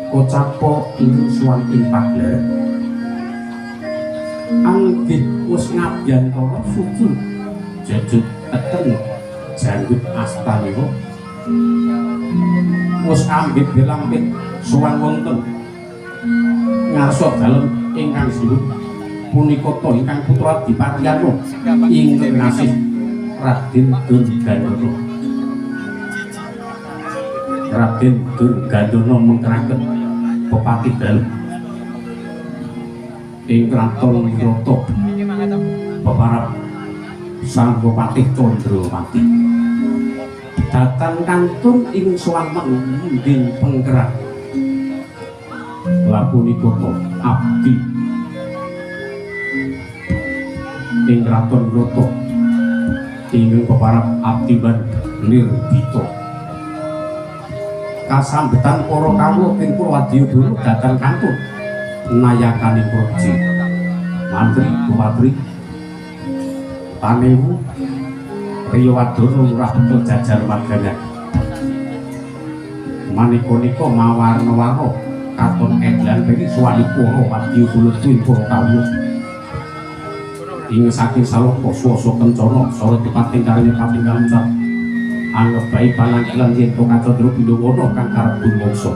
kocapo ing suwan ing pagler anggih wis ngabyantara suci jejut eten janggut astanira wis ambit belampit suwan wonten ngarsa dalem ingkang sinuhun punika to ingkang putra Diparyana ingkang nasih Raden Durgandana. Raden Durgandana mengkeraken pepati dalem ing kraton Wirata peparap sang Bupati Candrawati datang kantun ing swanten ing penggerak lapunika abdi ing kraton Wirata ing peparap abdi ban nirbita kasambetan para kawula ing Purwadyabala datang kantun nayakani proji mantri bupatri Tanewu Riyawadana Lurah Betul Jajar Margana manika-nika mawarna-warna katon edlan bagi swanipara Wadyabala ing para kawula ing saking saloko swasa kencana sora dipating karya patinggal ucap anggep bae pananggilan yen to Kacandra Bindawana kang karep bungsa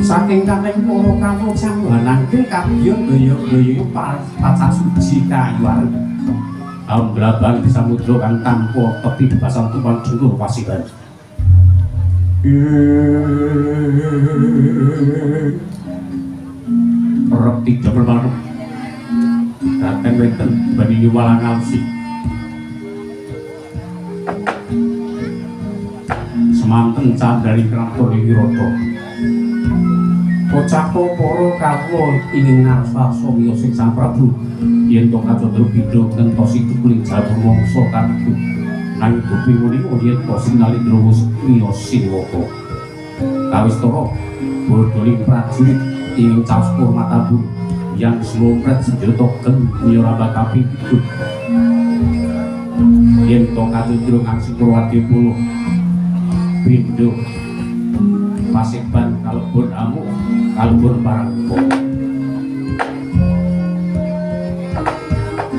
saking kateng para kawula sangwanangke kabiyon gaya-gaya pacak suci kayu arep amblabang di samudra kang tanpa tepi basang tumpang jungkur pasiban rep tiga berbareng dateng wenten bani walang alsi semanten candali kraton Wirata kocapo para kawula ing ngarsa samya sing Sang Prabu yen to Kacandra Bindha ngentosi tukuling jabur mangsa katetu nang dupi menika yen to Sinalindra wis kriya Sinwaka kawistara bodholing prajurit ing caspur matabur yang slompret senjata gen nyora kapi itu yen to Kacandra ngangsing Purwadyabala Bindha Paseban kalebur amu kalebur parangko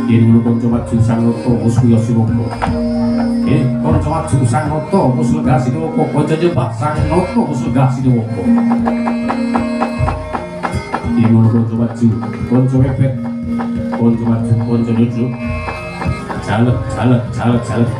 yen kanca maju sangoto wis kuya Sinwaka kanca maju sangoto wis legah Sinwaka kanca jebak sangoto wis legah Sinwaka yen kanca maju kanca mepet kanca maju kanca duduk jalet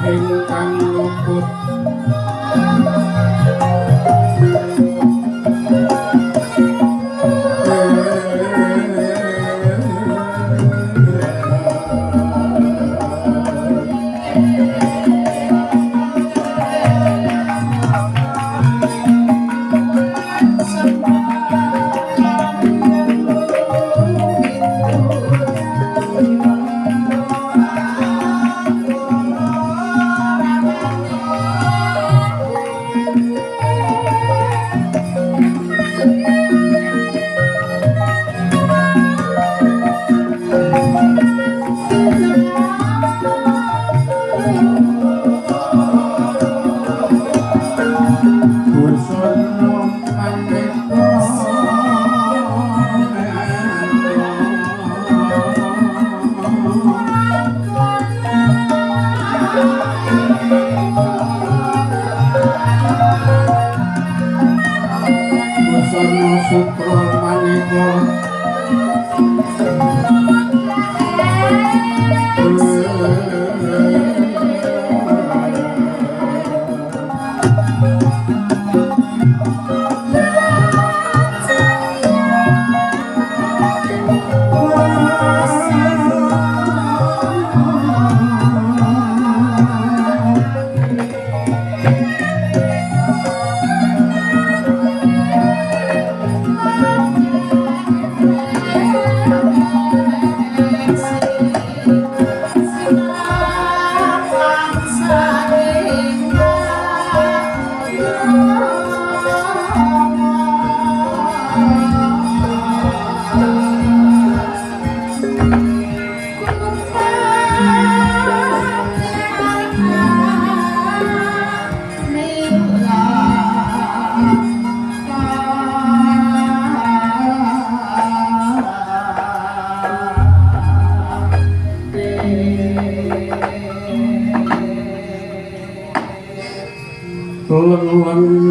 ingkang luput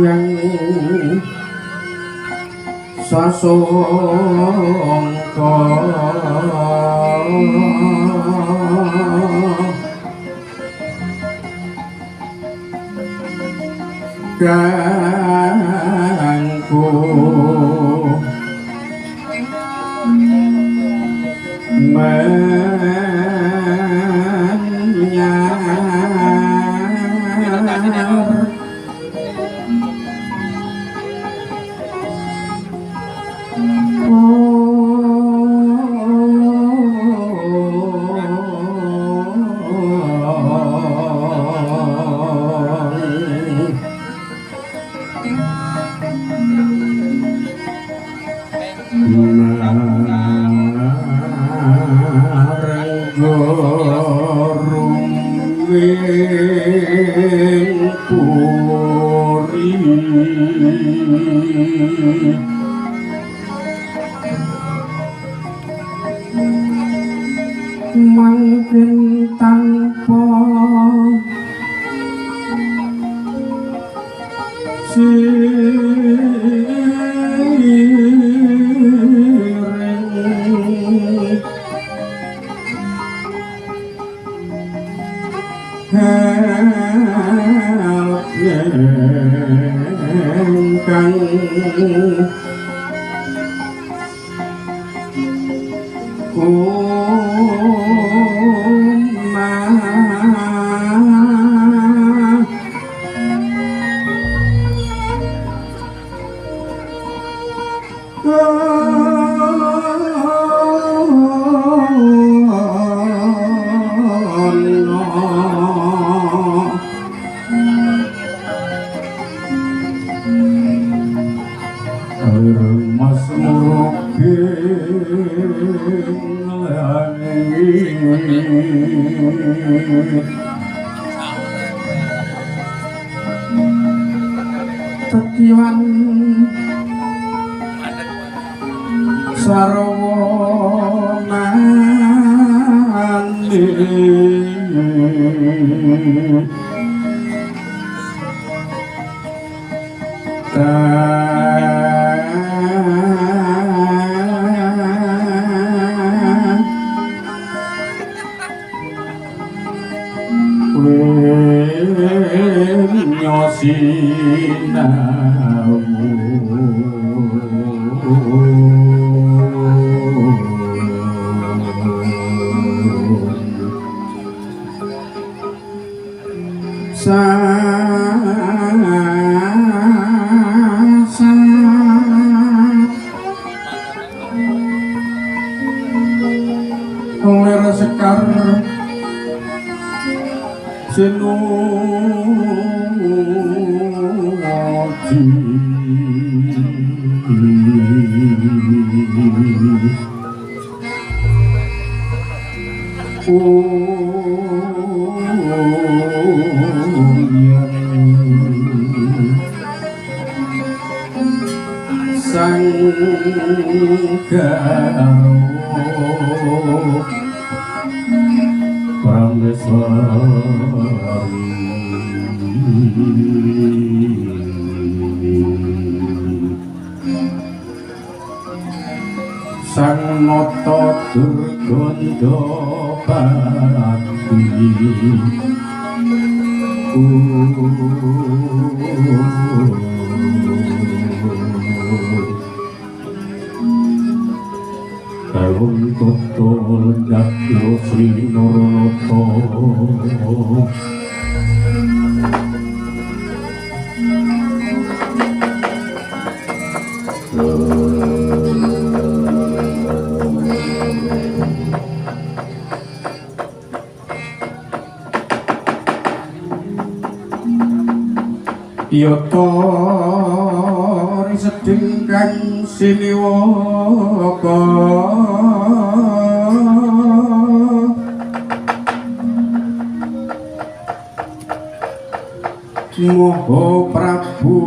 yang sasongko gangku mangkin tanpa siring kang Mas Tekiwan sarwanane ta sinau Ler sekar sinuji sang garo Prameswari sang nata durganda pati Kalung toto lendak lo Sri Noronoto Yoto seding kang siliwaka Moho Prabu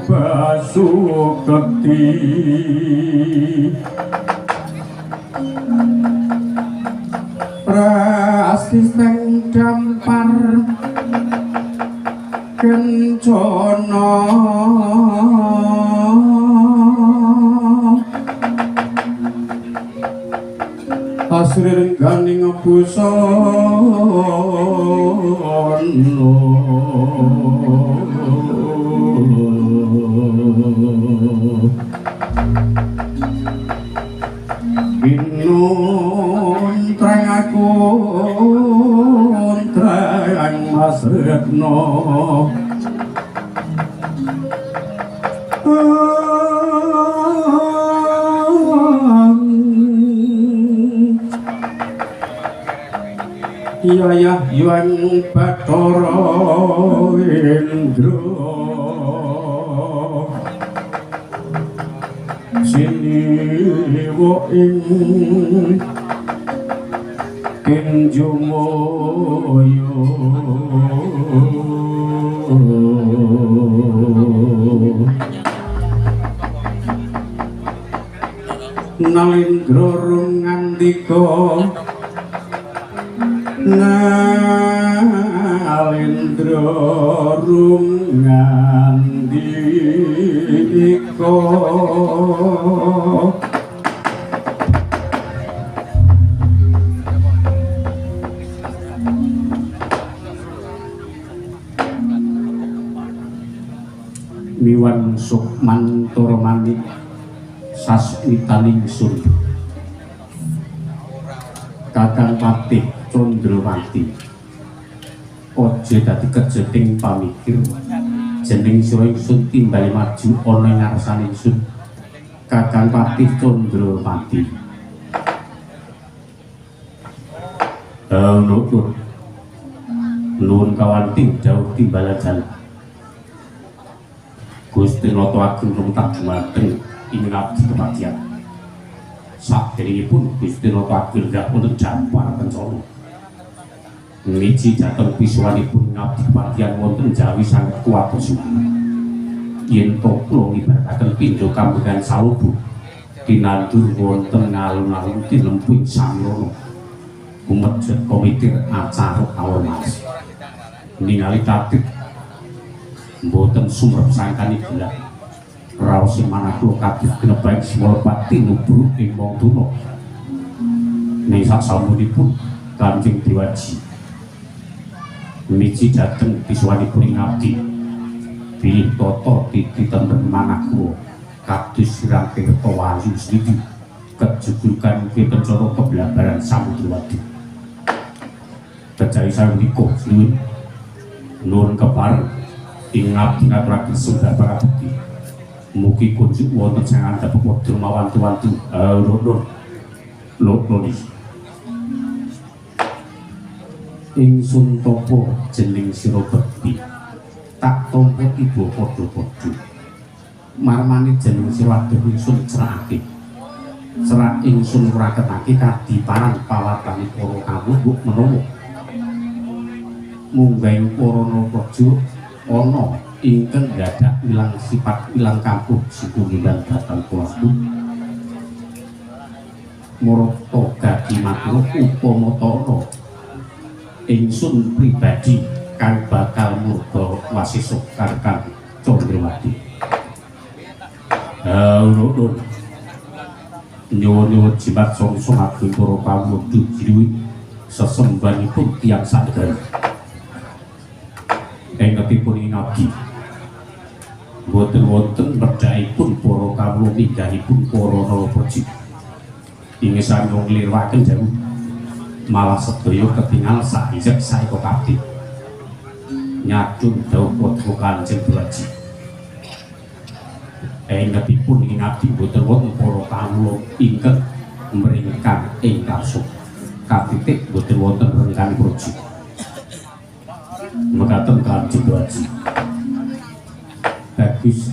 Basuketi Prastiseng dampar kencana asrengganing busana binun treng aku treng Mas Retno Yaya Yuan Bathara Indra siniwa ing Kenjumaya Nalendra ngandika Nalendra ngandika miwan Sukman Turmanik sasmitaning sun Kakang Patih Condrawati ojo dadi kejeting pamikir jeneng sira ingsun timbali maju ana ngarsaning sun Kakang Patih Condrawati nutur nuwun kawanting dawuh timbalan jalan Gusti Nata Ageng rumtak dumateng ing ngabdi kematian. Saderengipun Gusti Nata Ageng nggak wonten jampar kencana. Miji dhateng pisuwanipun ngabdi kematian wonten jawi sanget kuat suci. Yen to kula ngibadataken pindha kambegan salubu tinandur wonten ngalun-alun tinemping samyono. Kumejet komite acara awas. Ningali tatip mboten sumrep sangkani gelar raos manakula kabeh genebaing Simolpati nubruk ing Mangtuna ning sasampunipun Kanjeng Dewaji miji dhateng biswanipun ngabdi bilih tata titi tentrem manahku kados sirang tirta wayu sridi kejujukan kencana keblabaran samudrawadi kejawi sawenika nuwun kepareng ing ngabdi ngaturaken sembah pangabekti mugi kunjuk wonten sang andhap padha mawantu-wantu nuwun ingsun tapa jeneng sira bekti tak tampa ibu padha-padha marmane jeneng sira adoh ingsun cerakake cerak ingsun ngraketake kadiparan pawatane para kawuh mbok menawa munggahing para naraja ana ingkang dadak ilang sifat ilang kampuh situndang dhateng kulaku marata gati matur upama tana ingsun pribadi kang bakal murda wasisa karkan Candrawati. Nyuwun jimat songso ageng para pamudhu jiwi sesembanipun tiyang sadhar. Engetipun ngabdi boten wonten medhaipun para kawula minggahipun para narapraja. Ing sanyong nglirwaken jawu malah sedaya ketingal saijek saeka kabeh nyadun dawuh putra Kanjeng Braji engetipun ing abdi boten wonten para kawula ingkang mringkang ing karsa katitik boten wonten rengkan praja mekaten Kanjeng Braji bagus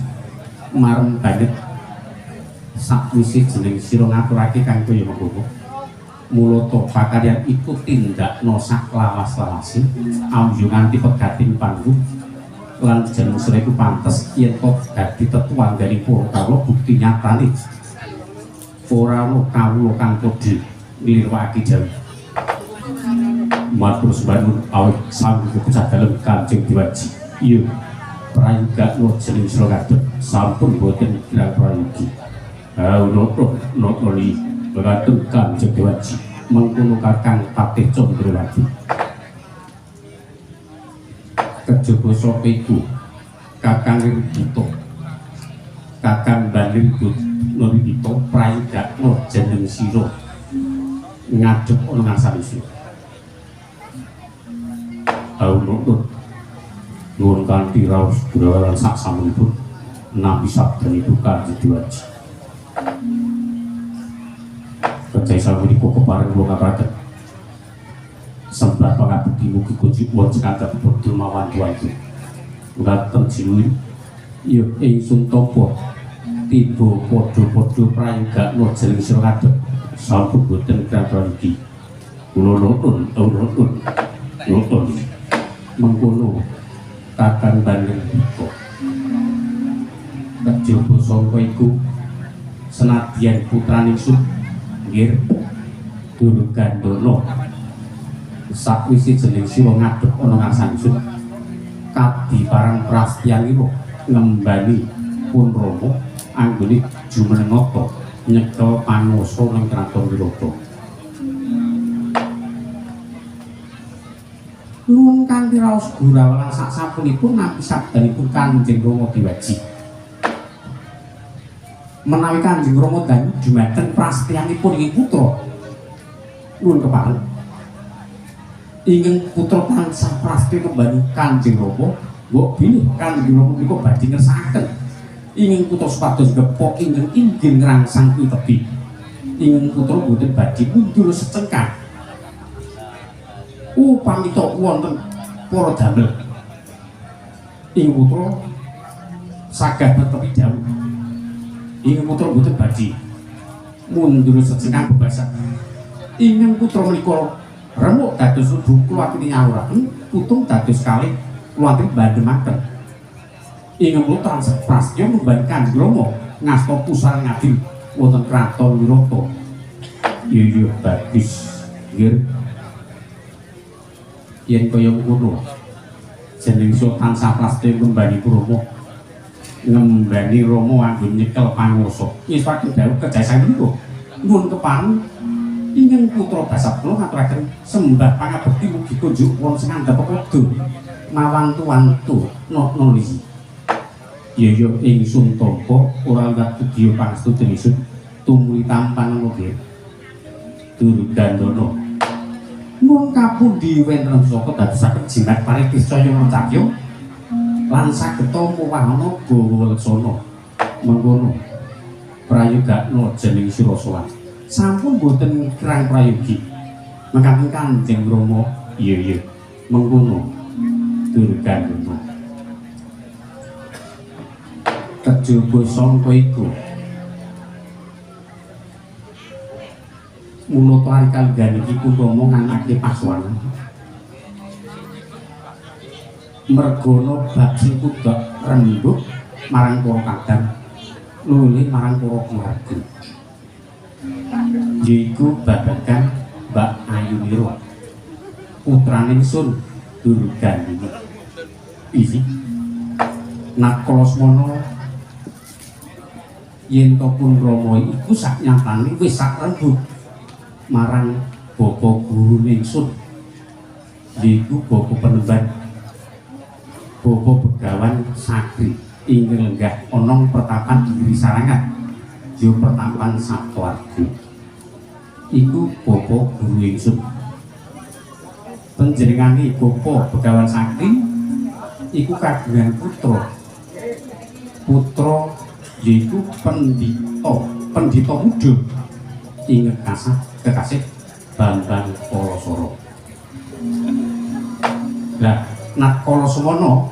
marang banget sakwise jeneng sira ngaturake kang kaya mengkono mulata pakaryan iku tindakna sak lawas-lawase ambyung nganti pegating panggung lan jeneng sira iku pantes yen kok dadi tetuangganing para kawula bukti nyatane ora ana kawula kang padha nglirwakake jawi matur sembah awit sami kecah dalem Kanjeng Diwaji iya prayogakna jeneng sira kadhep sampun boten kirang prayogi notoli Begatun Kanjeng Diwaji mengkono kakang Patih Candrawati kejaba saka iku kakang Rirbuto kakang Bandir Nurito prayogakna jeneng sira ngadhep ana ngarsanipun nuwun kanthi raos gurawan sak sampun nampi sabdanipun Kanjeng Diwaji percaya sawenika kepareng kula ngaparaken sembah pangabekti mugi kunjuk wonten cekak bodho mawantu-wantu ngaten jiwi ya ingsun tampa tiba padha-padha prayogakna jeneng sira kadhep sampun boten prayogi kula nuwun mengkono kakang Bandir Biko kejaba sangka iku senadyan putraning sun nggih Durgandana sakwise jeneng sira ngadhep ana ngarsanipun kadiparan prastyanira ngembani pun Rama anggone jumenengata nyekel panguwasa ning kraton Wirata nuwun kanthi raos gurawalan sak sapunipun nampi sabdanipun Kanjeng Rama Diwaji menawi Kanjeng Rama dan dumateng prastyanipun ing putra nuwun kepareng ingkang putra tansah prastya kembali Kanjeng Rama mbok bilih Kanjeng Rama menika badhe ngersakaken ingkang putra supados gepok ingkang inggih ngrangsang tebi ingkang putra boten badhe mundur secengkang pamita wonten para damel ing putra saged netepi dawuh ingkang putra boten badhe mundur secengkang bebasan ingkang putra menika remuk dados udu kuwatine nyawuraken putung dados kalih kuwatine bandhemaken ingkang putra tansah prastya ngembani Kanjeng Rama ngasta pusarang adil wonten kraton Wirata iya bagus nggih yen kaya ngono jeneng sira tansah prastya ngembani Rama ngembani Rama anggo nyekel panguwasa ngiswaken dawuh kejasan niku nuwun kepareng ingkang putra Basapala ngaturaken sembah pangabekti mugi dikunjuk wong sing andhap kudu mawantu-wantu noli. Ya ya ingsun tampa ora ngerti dia pangestu dening tumuli tampan nggih. Durgandana. Nun kapundi wenten saka dadosaken jimat paritis caya cahya lan saged muwahana gawa leksana. Mengkono prayogakna jeneng Sirasawan. Sampun boten kirang prayogi. Mekaten Kanjeng Rama, iya mengkono Durgandana. Kejaba sangka iku mula tari kalgan iki Kuntama nganake Paswana. Mergono bab sing kudak rembug marang para kadang luli marang para keluarga. Yaiku babagan Mbak Ayunira putraning Sun Durgandini. Iki Nakalasmana yen to pun Rama iku sak nyatane wis sak rembug marang bapa guru ningsun yaiku bapa penemban bapa Begawan Sakri ing lenggah ana pertapan Giri Sarangan ya pertapan Saptoarjo iku bapa guru ningsun. Panjenengane bapa Begawan Sakri iku kagungan putra yaiku pendhita muda ing kekasih Bambang Palasara. Lah Nakalasmana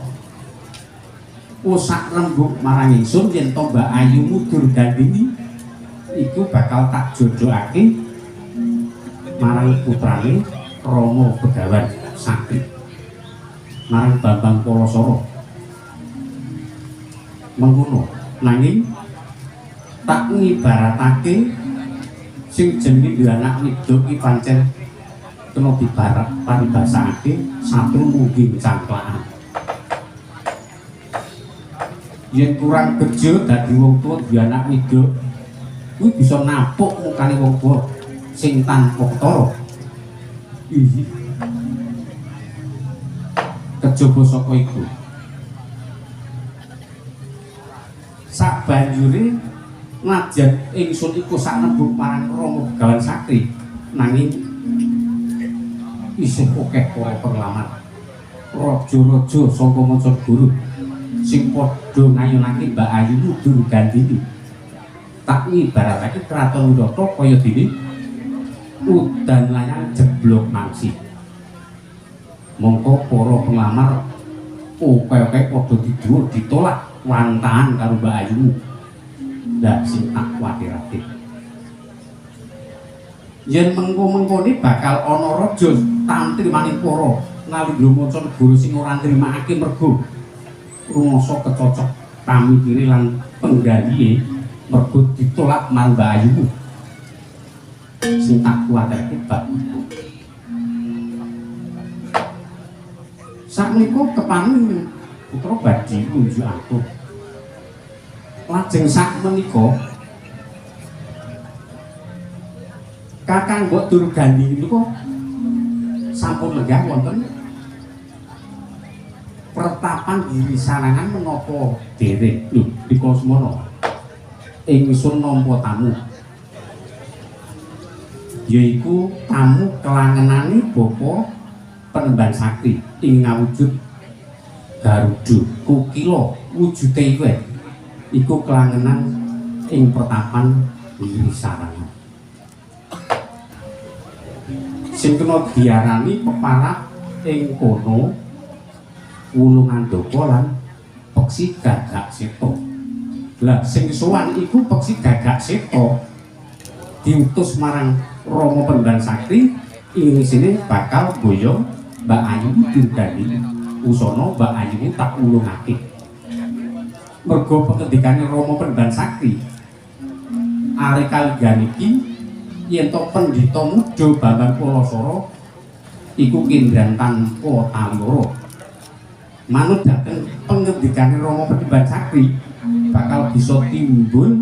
usak rembug marang ingsun yen to Mbak Ayu Durgandini iku bakal tak jodohake marang putrane Rama Begawan Sakri marang Bambang Palasara. Mengkono nanging tak ngibaratake sing jenenge anak widok iki pancen kena dibarak paribasake satru mungkin cangklaan. Yen kurang bejo dadi wong tuwa duwe anak widok kuwi bisa napuk mukane wong tuwa sing tanpa ketara. Iki kejaba saka iku sabanjure najan ingsun iku sak nembug marang Rama Begawan Sakri nanging isih akeh para perlaman raja-raja saka Mancagara sing padha ngayunake Mbak Ayu Durgandini. Tak ibaratake kraton Wirata kaya dene udan layang jeblok mangsi. Mongko para pelamar oke-oke padha ditolak wantahan karo Mbak Ayu. Lah sing tak kuwatirake yen mengko-mengkone bakal ana raja tantri maning para nalindra Mancagara sing ora nrimakake mergo rumangsa kecocok pamikire lan penggalihe mergo ditolak marang Mbak Ayu. Sing tak kuwatirake bab iku. Sakmenika kepaning putra badhe unjuk aku. Lajeng sakmenika Kakang Mbok Durgandini niku sampun lenggah wonten pertapan Giri Sarangan menapa derek lho di Kalasmana ingsun nampa tamu yaiku tamu kelangenane Bapa Penemban Sakti ing ngawujud Garuda Kukila wujude iku kelangenan ing pertapan Giri Sarangan sing kena diarani peparak ing kono Wulungandaka lan Peksi Gagak Seta. Lah sing sowan iku Peksi Gagak Seta diutus marang Rama Penemban Sakti ing sini bakal boyong Mbak Ayu Durgandini usana Mbak Ayu tak ulungake. Mergo pengendikane Rama Penemban Sakti are kalgan iki yen to pendhita muda Bambang Palasara iku kindran tanpa taloro. Manut dhateng pengendikane Rama Penemban Sakti bakal bisa timbul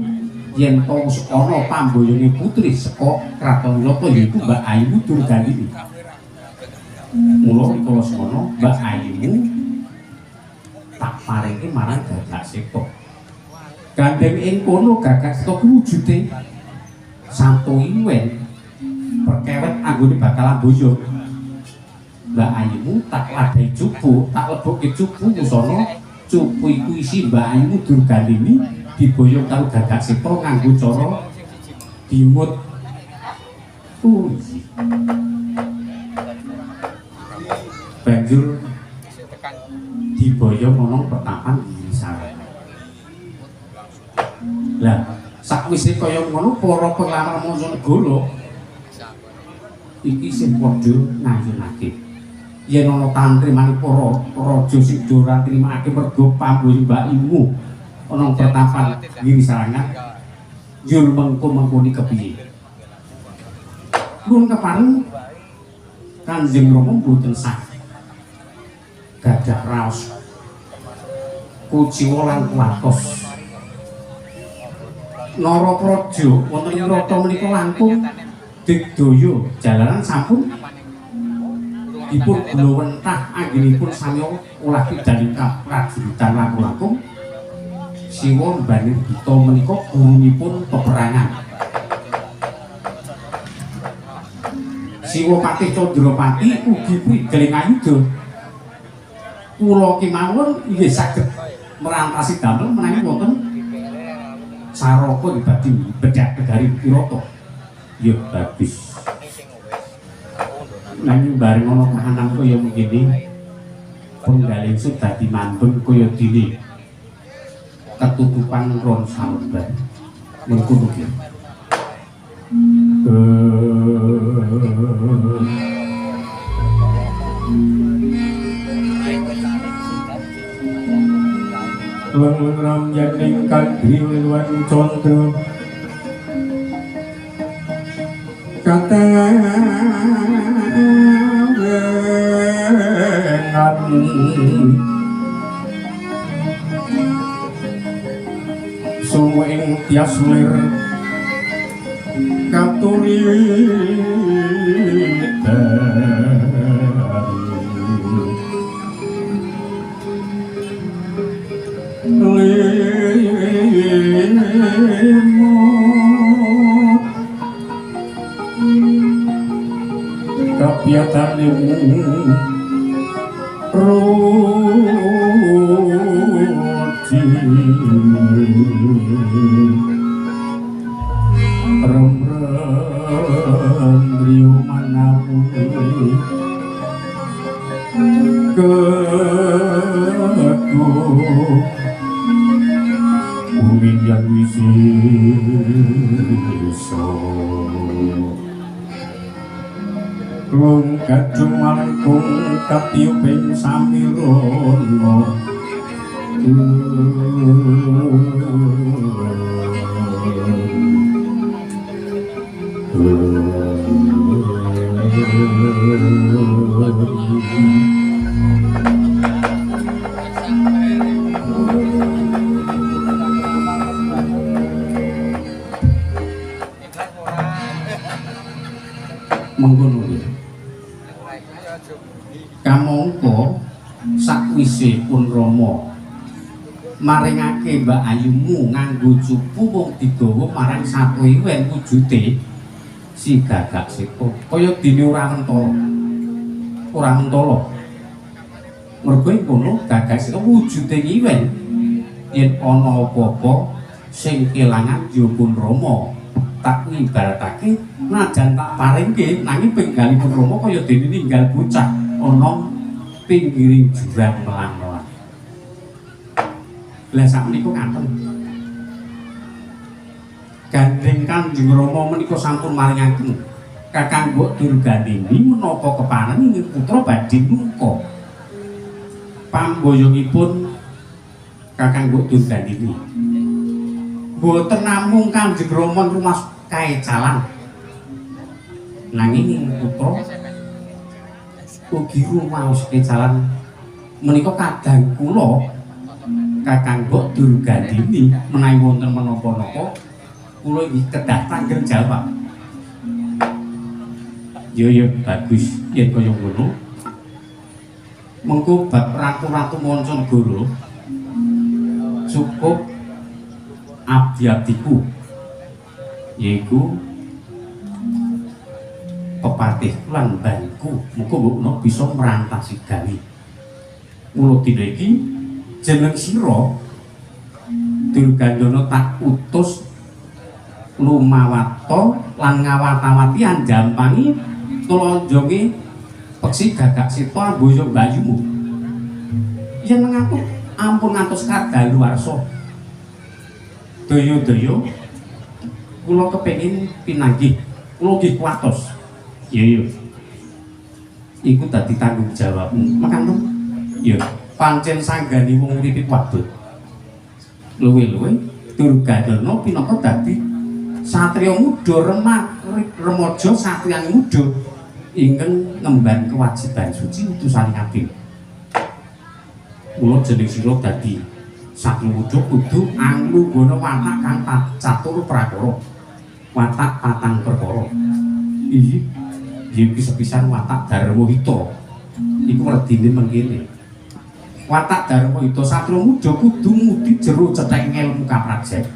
yen to ana pambayane putri saka kraton Wirata yaiku Mbak Ayu Durgandini. Mula rikala semana Mbak Ayumu tak paringi marang Gagak Seta. Gandeng ing kono Gagak Seta wujude Santo Iwen perkewet anggone bakal amboyo. Mbak Ayumu tak ladai cupu, tak lebokke cupu wusana cupu iku isi Mbak Ayumu Durgandini diboyong karo Gagak Seta nganggo cara dimut. Banjur diboyong ana pertapan Girisarana. Lah sakwise kaya ngono para penglamar Mancanegara iki sing padha ngayunake yen ana tantrimane para raja sing ora nrimakake mergo pambuh Mbak Imu ana pertapan Girisarana yul mengko-mengkoni kepiye. Nuwun kepareng Kanjeng Rama mboten sah gadah raos kuciwa lan kuwatos. Narapraja wonten ing rata menika langkung digdaya jalaran sampun dipun glowentah anggenipun samya ulah pidaning kaprajuritan langkung Siwa Mbanir Gita menika gurunipun peperangan. Siwa Patih Candrapati ugi prigeling ayuda. Kula kemawon inggih saged merantasi damel menawi wonten saraka badhe bedak negari Wirata. Ya bagus. Nanging bareng ana kahanan kaya mengkene penggalih dadi mandeng kaya dene ketutupan ron salban mengkono ki. Lengram yaning kadri liwan condro katengan suwing tias lir kapiyatanmu roji remrendriyo manawu keduh bumi yang wisiso Rung kadung malengkung katiuping samirono mengkono kamangka sakwise pun Rama maringake Mbak Ayumu nganggo cupu mung digawa marang Santo Iwen wujude si Gagak Seta kaya dene ora mentala mergo ing kono Gagak Seta wujude Iwen yen ana apa-apa sing kelangan njupun Rama tak ngibaratake najan tak paringke nanging penggalipun Rama kaya dene ninggal bocah ana pinggiring jurang melang-melang. Lah sakmenika ngaten. Gandeng Kanjeng Rama menika sampun maringaken Kakang Mbok Durgandini menapa kepanen ing putra badhe muka. Pamboyongipun Kakang Mbok Durgandini. Mboten namung Kanjeng Rama rumah kaecalan. Nanging ing putra ugi rumaos kecalan menika kadang kula Kakang Mbok Durgandini menawi wonten menapa-napa kula iki kedah tanggel jawab. Yo bagus yen kaya ngono mengko bab ratu-ratu Mancanegara cukup abdi-abdiku yaiku pepatih lan banku muga-muga bisa merantasi gawe mula dina iki jeneng sira Durgandana tak utus lumawata lan ngawat-awati anjampangi tulonjonge peksi gagak sita amboya bayumu yen ngaku ampun ngantos kadaluwarsa daya-daya kula kepengin pinanggih kula nggih kuwatos iya iku dadi tanggung jawabmu mekaten ya pancen sanggane wong urip wadon luwe-luwe Durgandana pinaka dadi satriya muda remaja satriyan muda ingkang ngemban kewajiban suci utusan Nabi. Mula jeneng sira dadi satriya muda kudu anglugana watak kang catur prakara. Watak patang perkara. Iki sepisan watak Darmahita. Iku redine mengkene. Watak Darmahita satriya muda kudu mudi jero cetheng ilmu kaprajet.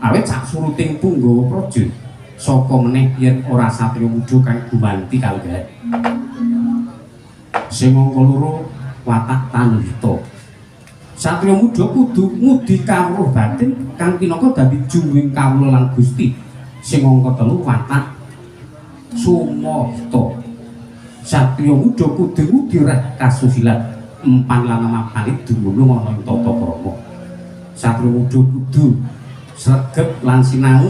Awit sak suruting Punggawa Praja saka meneh yen ora satriya muda kang gumanti kalenggahan. Sing angka loro watak Tanwita. Satriya muda kudu ngudi kawruh batin kang pinaka dadi juwing kawula lan Gusti. Sing angka telu watak Sumahita. Satriya muda kudu ngudi reh kasusilan empan lan mapane dumunung ana ing tata krama. Satriya muda kudu sregep lan sinau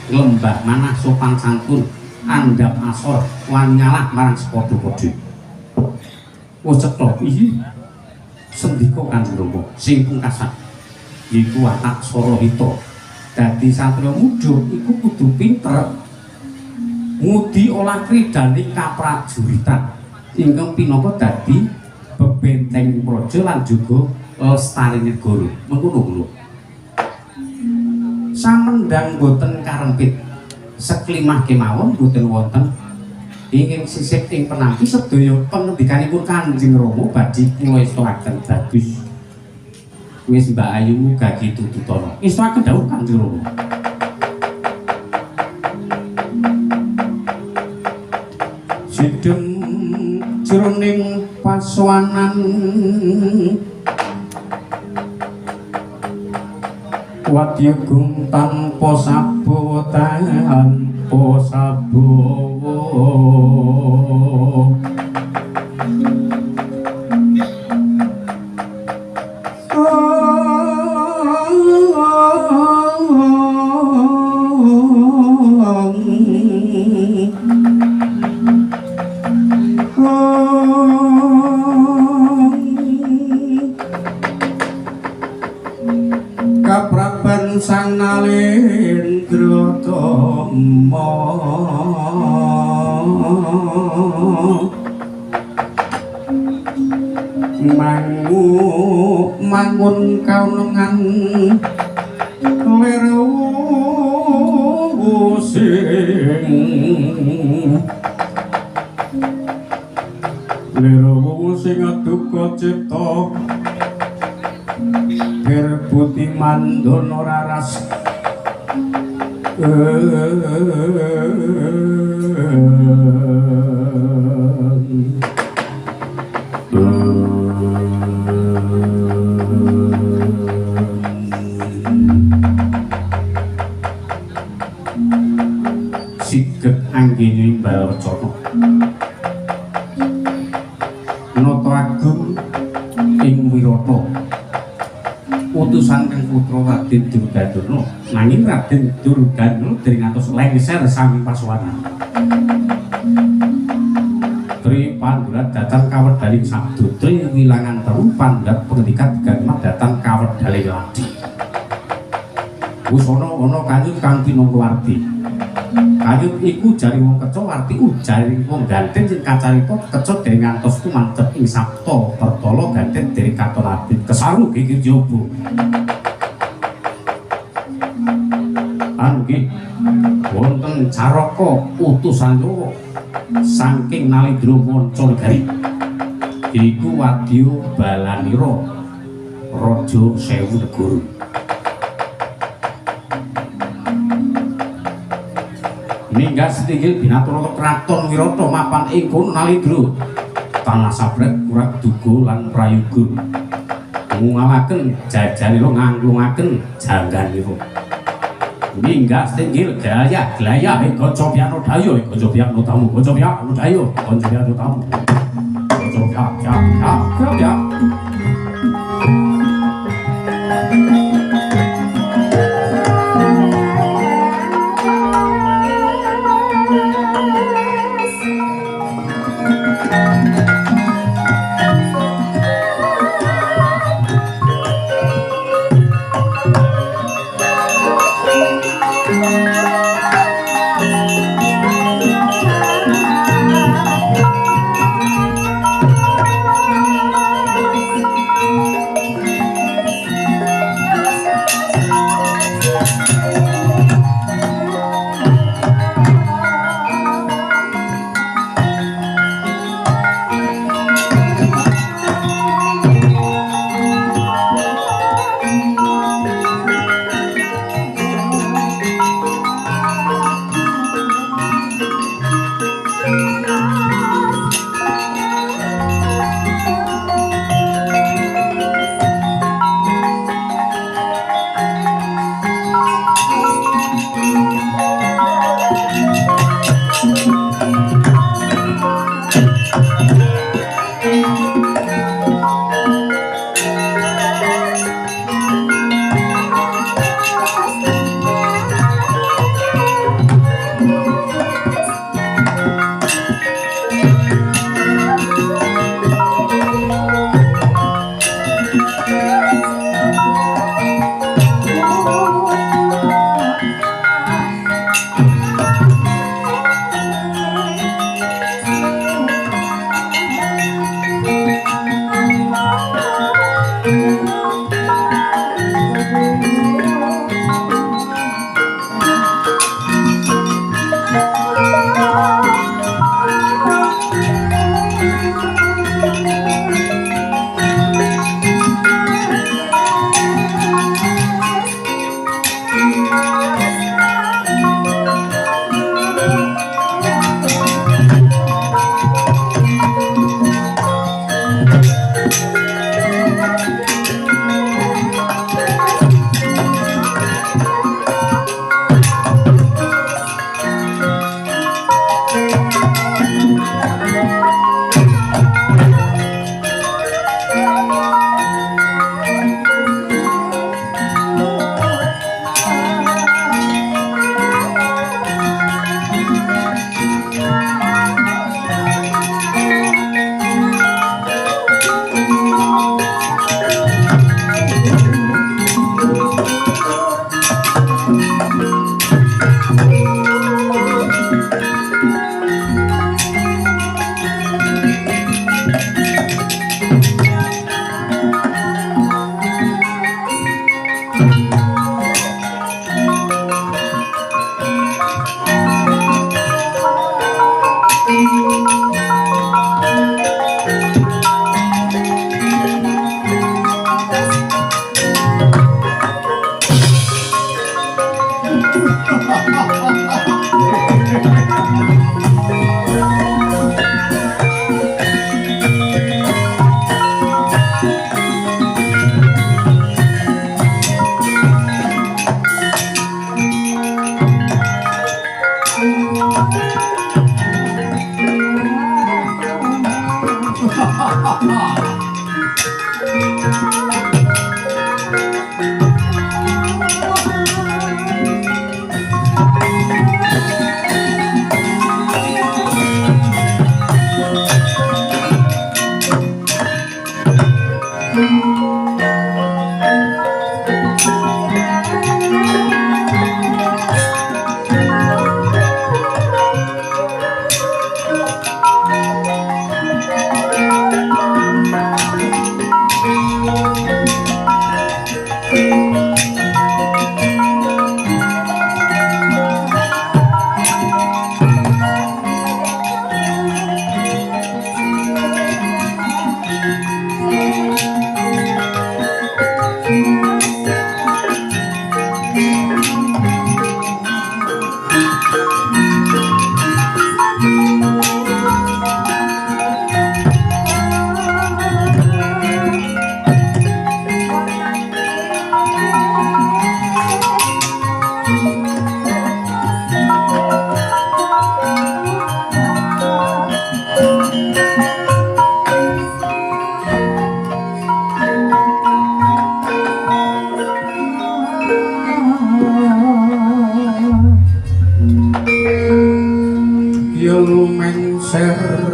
lembah manah sopan santun andhap asor wani ngalah marang sepadha-padha. Wis cetha iki sendika Kanjeng Rama sing pungkasan iku watak Sarahita. Dadi satriya muda iku kudu pinter ngudi olah kridani kaprajuritan ingkang pinaka dadi bebenteng praja lan juga lestari negara. Mengkono kula. Samendang boten karempit seklimah kemawon boten wonten ingkang sisih ing penampi sedaya pengendikanipun Kanjeng Rama badhe kula estakaken bagus. Wis Mbak Ayu gagi tututana. Estakaken dawuh Kanjeng Rama. Sidhem jroning pasowanan Wadyagung tanpa sabawa tanpa sabawa kapraban sang Nalendratama mangun kaunungan lerewu sing aduka cipta Putih Mandana raras Siget anggene Balacana nata agung ing Wirata utusan kang putra Raden Durgandana nanging Raden Durgandana dereng ngantos lengser sami pasowanan Tri Pandurat datang kawedaling sabdo Tri wilangan teru Pandurat pengendikan diganmat datang kawedaling ladi wis ana kanyut kang pinangka warti kanyut iku jari wong keca warti ujari wong ganten sing kacarita keca dereng ngantos kumantep ing sabta pertala ganten dereng katon abit kesaru gigir jaba nggih wonten Caraka utusan Jawa saking Nalendra Mancanegari iku Wadya Balanira Raja Sewu Negara. Minggah setinggil binaturata kraton Wirata mapan ing kono Nalindra tanah sabrek kurang duga lan prayoga ngungalaken jajanira nganglungaken jangganira. Minggah setinggil gaya Gajapyana Daya Gajapyana tamu Gajapyana Daya Gajapyana tamu Gajapyana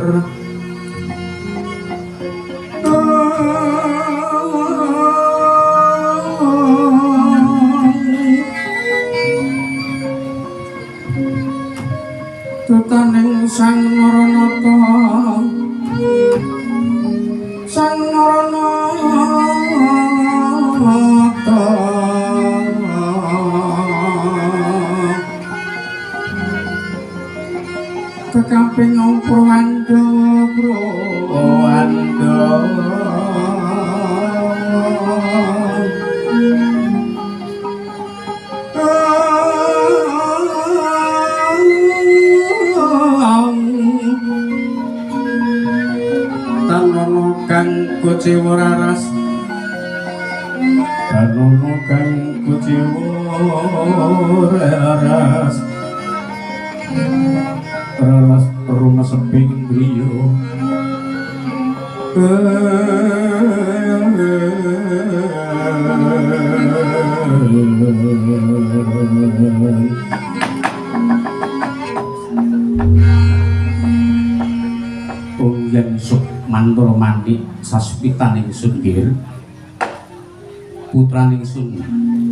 Tutaning Sang Naranata Sang Naranata kekamping Purwanda Tanono kang kuciwa raras Tanono kang kuciwa raras Raras rumah sepi indriyo Yen suk mantara mandi saspitaning sunggir putraning sun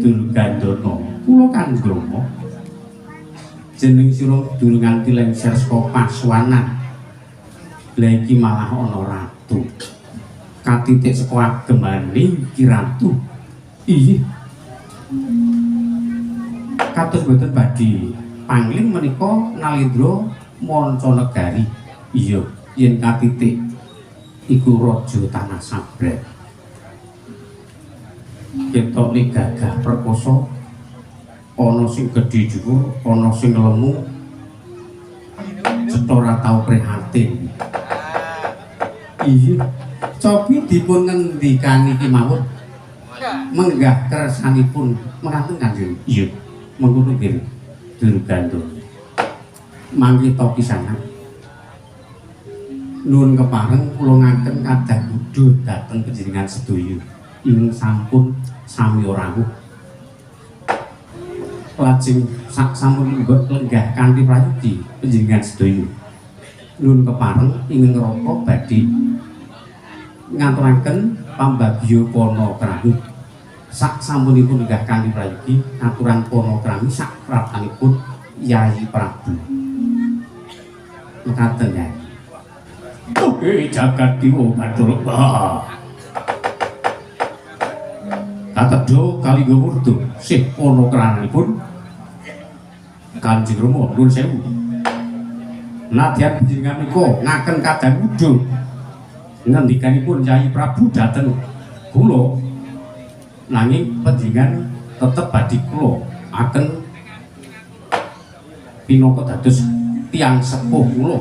Durgandana kula Kandrama jeneng sira durung nganti lengser saka pasuwanan lha iki malah ana ratu katitik saka agemane iki ratu iya kados boten badhe pangling menika Nalendra Mancanegari iya yen katitik iku raja tanah sabret ketok ning gagah perkoso ana sing gedhe dhuwur ana sing lemu setora tau prihatin iya cobi dipun ngendikani iki mawon menggah kersanipun mengaten Kanjeng iya mengkono nggih Durgandana mangke to pisanan nuwun kepareng kula ngaken kadah budhe dhateng panjenengan sedaya ing sampun sami rawuh lajeng sampun lenggah kanthi prayogi panjenengan sedaya nuwun kepareng ing neraka badhe ngaturaken pambagya Panakrami sak sampunipun lenggah kanthi prayogi aturan Panakrami sak pratanipun Yayi Prabu mekaten ya oke jagat diwo matur katedo kali gawurdu sih Panakramanipun Kanjeng Rama nuwun sewu nadyan panjenengan menika ngaken kadang wudhu ngendikanipun Yayi Prabu dhateng kula nanging panjenengan tetep badhe kula aken pinaka dados tiyang sepuh kula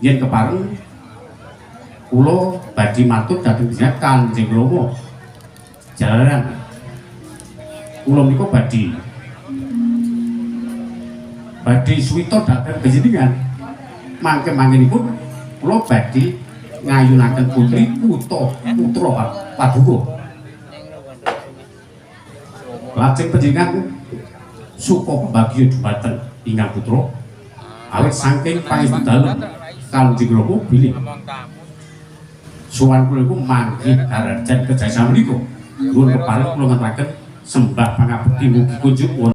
yen kepareng kula badhe matur dhateng Kanjeng Rama jalaran kula menika badhe suwita dhateng panjenengan mangke-mangkenipun kula badhe ngayunaken putri putra Paduka lajeng panjenengan suka pembagya dhumateng ingkang putra awit saking pangestu dalem Kanjeng Rama bilih sowan kula iku mangke karajan kejasa menika nuwun kepareng kula ngaturaken sembah pangabekti mugi kunjuk